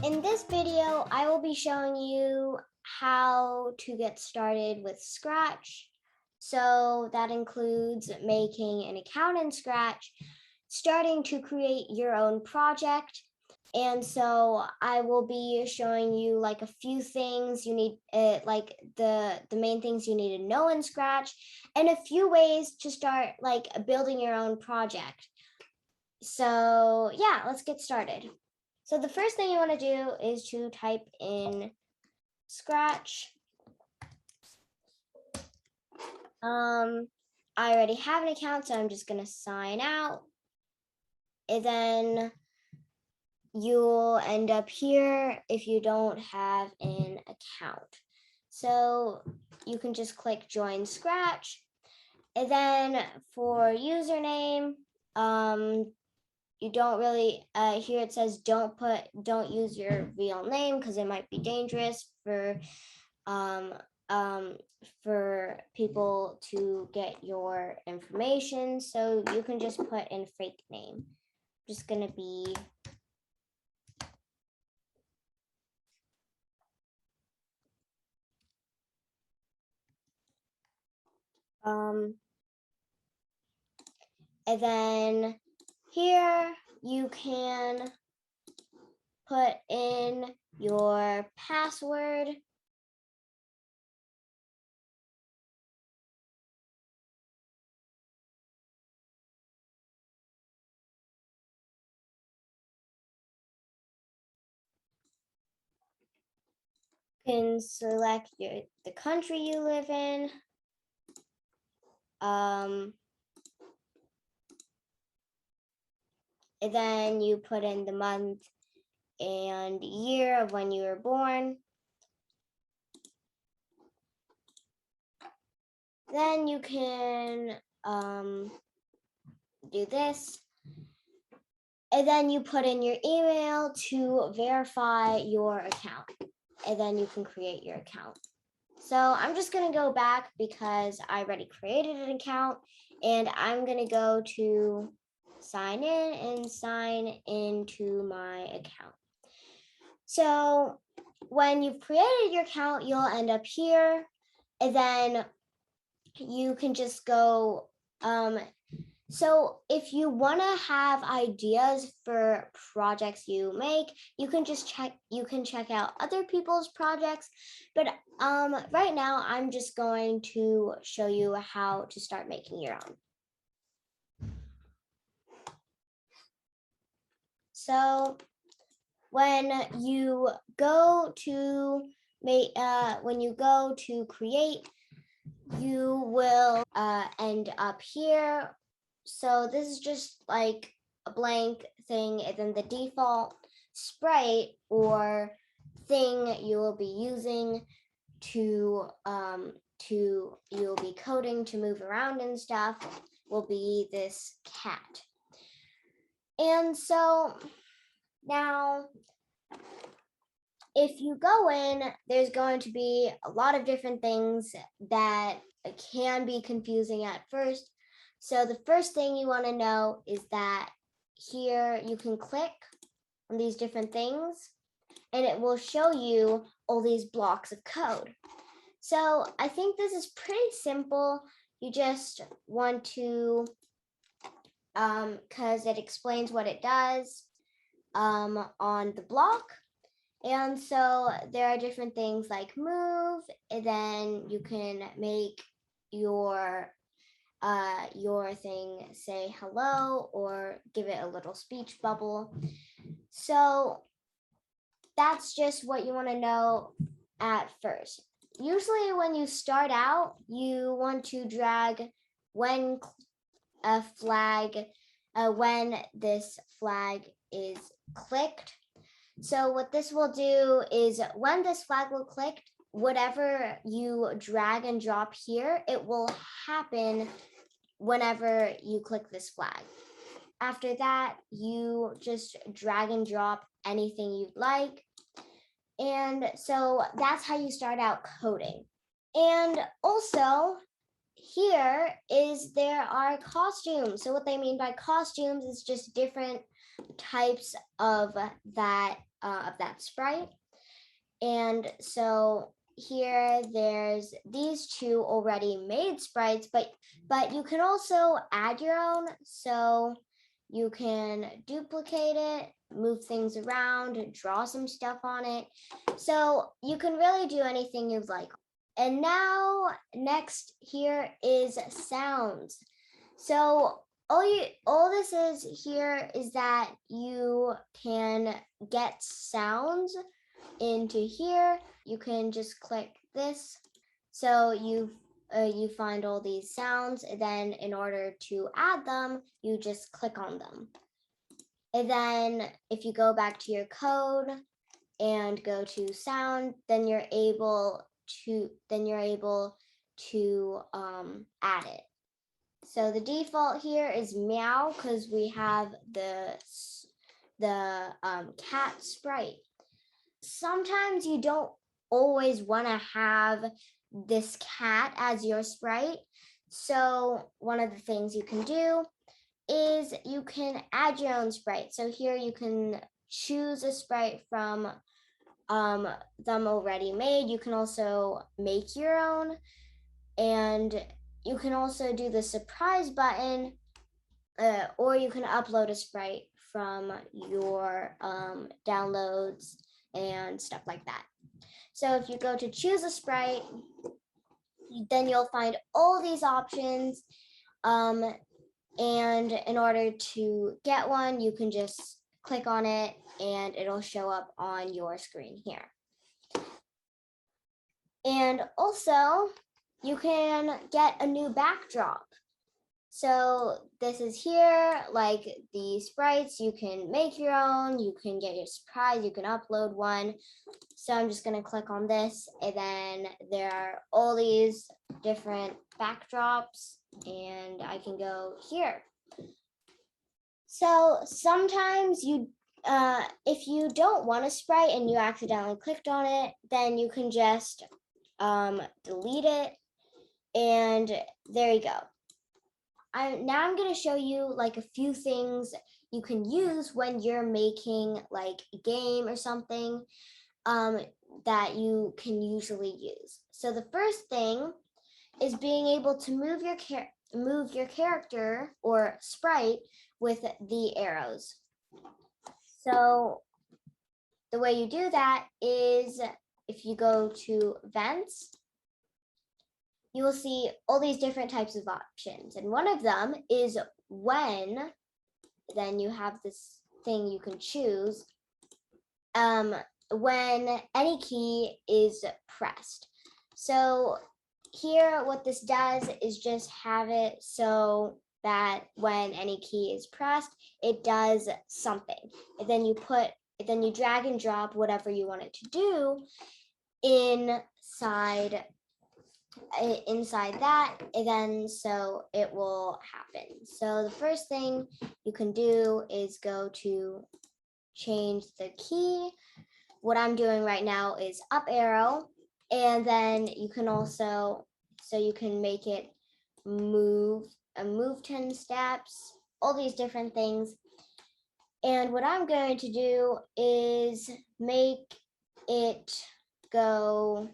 In this video, I will be showing you how to get started with Scratch. So that includes making an account in Scratch, starting to create your own project. And so I will be showing you like a few things you need, like the main things you need to know in Scratch, and a few ways to start like building your own project. So yeah, let's get started. So the first thing you want to do is to type in Scratch. I already have an account, so I'm just going to sign out. And then you'll end up here if you don't have an account. So you can just click join Scratch. And then for username, you don't really here it says don't use your real name because it might be dangerous for people to get your information, so you can just put in fake name. I'm just gonna be and then here you can put in your password. You can select the country you live in. And then you put in the month and year of when you were born. Then you can do this. And then you put in your email to verify your account. And then you can create your account. So I'm just going to go back because I already created an account, and I'm going to go to sign in and sign into my account. So when you've created your account, you'll end up here, and then you can just go. So if you want to have ideas for projects you make, you can check out other people's projects. But right now, I'm just going to show you how to start making your own. So when you go to create, you will end up here. So this is just like a blank thing, and then the default sprite or thing you will be using to you'll be coding to move around and stuff will be this cat. And so now if you go in, there's going to be a lot of different things that can be confusing at first. So the first thing you want to know is that here you can click on these different things and it will show you all these blocks of code. So I think this is pretty simple. You just want to, because it explains what it does on the block. And so there are different things like move, and then you can make your thing say hello or give it a little speech bubble. So that's just what you want to know at first. Usually when you start out, you want to drag when a flag, when this flag is clicked. So what this will do is when this flag will click, whatever you drag and drop here, it will happen whenever you click this flag. After that, you just drag and drop anything you'd like. And so that's how you start out coding. And also, here there are costumes. So what they mean by costumes is just different types of that of that sprite. And so here there's these two already made sprites, but you can also add your own. So you can duplicate it, move things around, draw some stuff on it. So you can really do anything you'd like. And now next here is sounds. So all this is here is that you can get sounds into here. You can just click this. So you find all these sounds, and then in order to add them, you just click on them. And then if you go back to your code and go to sound, then you're able to add it. So the default here is meow because we have the cat sprite. Sometimes you don't always want to have this cat as your sprite. So one of the things you can do is you can add your own sprite. So here you can choose a sprite from them already made. You can also make your own, and you can also do the surprise button, or you can upload a sprite from your downloads and stuff like that. So if you go to choose a sprite, then you'll find all these options. And in order to get one, you can just click on it and it'll show up on your screen here. And also, you can get a new backdrop. So this is here, like the sprites, you can make your own, you can get your surprise, you can upload one. So I'm just gonna click on this, and then there are all these different backdrops, and I can go here. So sometimes if you don't want a sprite and you accidentally clicked on it, then you can just delete it, and there you go. Now I'm going to show you like a few things you can use when you're making like a game or something that you can usually use. So the first thing is being able to move your character or sprite with the arrows. So the way you do that is if you go to events, you will see all these different types of options. And one of them is when, then you have this thing you can choose when any key is pressed. So here, what this does is just have it so that when any key is pressed, it does something. And then you drag and drop whatever you want it to do inside that, and then so it will happen. So the first thing you can do is go to change the key. What I'm doing right now is up arrow, and then you can also, so you can make it move 10 steps, all these different things. And what I'm going to do is make it go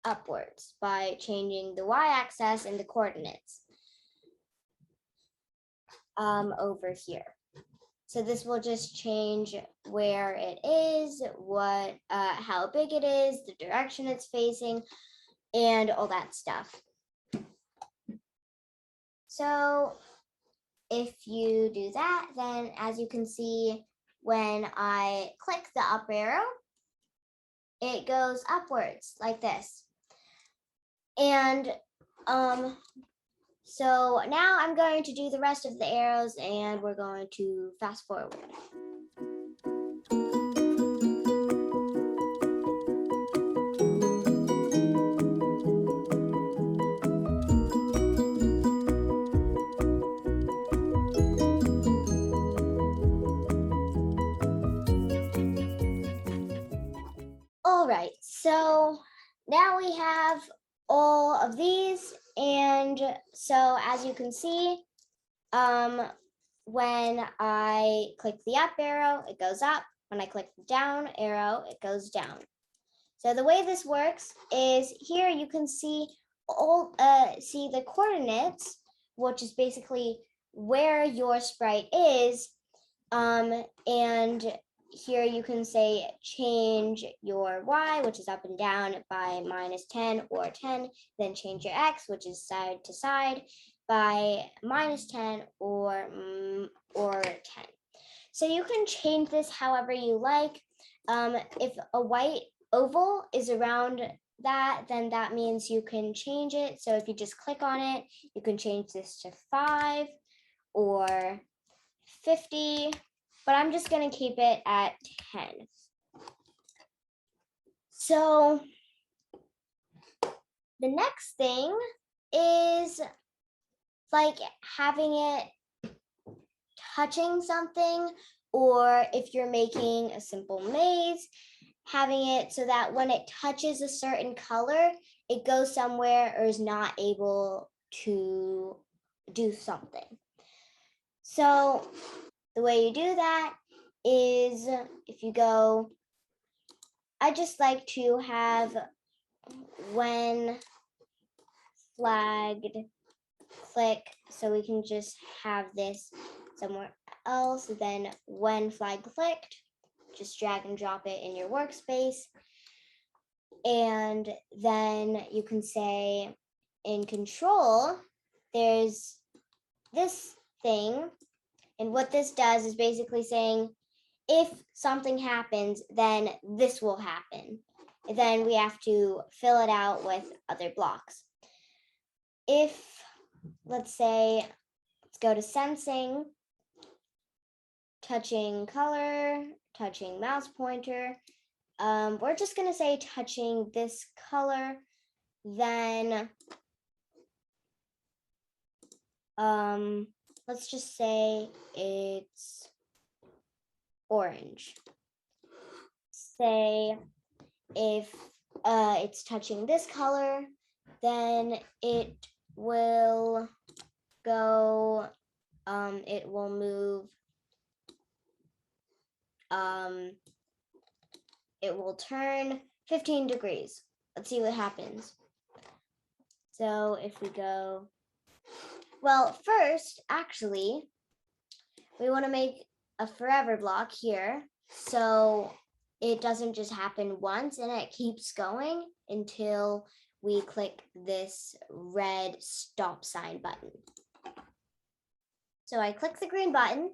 upwards by changing the y-axis and the coordinates over here. So this will just change where it is, how big it is, the direction it's facing, and all that stuff. So if you do that, then as you can see, when I click the up arrow, it goes upwards like this. And so now I'm going to do the rest of the arrows, and we're going to fast forward. All right, so now we have all of these, and so as you can see, when I click the up arrow, it goes up. when I click the down arrow, it goes down. So the way this works is here you can see see the coordinates, which is basically where your sprite is. And here you can say change your y, which is up and down, by -10 or 10, then change your x, which is side to side, by -10 or 10. So you can change this however you like. If a white oval is around that, then that means you can change it. So if you just click on it, you can change this to 5 or 50, but I'm just going to keep it at 10. So the next thing is like having it touching something, or if you're making a simple maze, having it so that when it touches a certain color, it goes somewhere or is not able to do something. So the way you do that is if you go, I just like to have when flagged click, so we can just have this somewhere else. Then when flag clicked, just drag and drop it in your workspace. And then you can say in control, there's this thing. And what this does is basically saying, if something happens, then this will happen. And then we have to fill it out with other blocks. If, let's say, let's go to sensing, touching color, touching mouse pointer. We're just going to say touching this color, then let's just say it's orange. Say if it's touching this color, then it will go, it will move, it will turn 15 degrees. Let's see what happens. So if we go, well, first, actually, we want to make a forever block here. So it doesn't just happen once and it keeps going until we click this red stop sign button. So I click the green button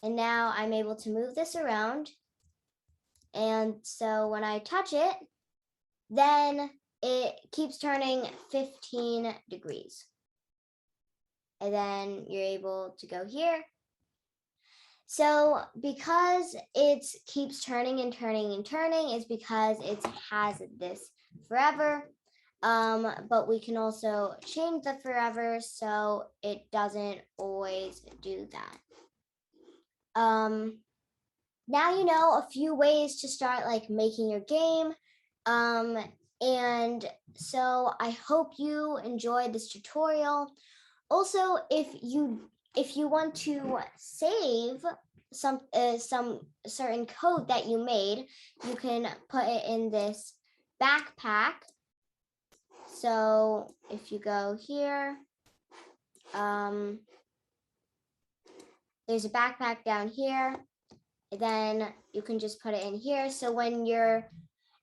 and now I'm able to move this around. And so when I touch it, then it keeps turning 15 degrees. And then you're able to go here. So because it keeps turning and turning and turning is because it has this forever. But we can also change the forever so it doesn't always do that. Now you know a few ways to start like making your game. And so I hope you enjoyed this tutorial. Also, if you want to save some certain code that you made, you can put it in this backpack. So if you go here, there's a backpack down here. Then you can just put it in here. So when you're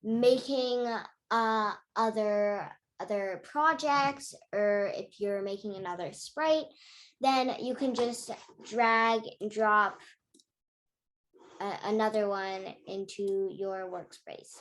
making other projects, or if you're making another sprite, then you can just drag and drop another one into your workspace.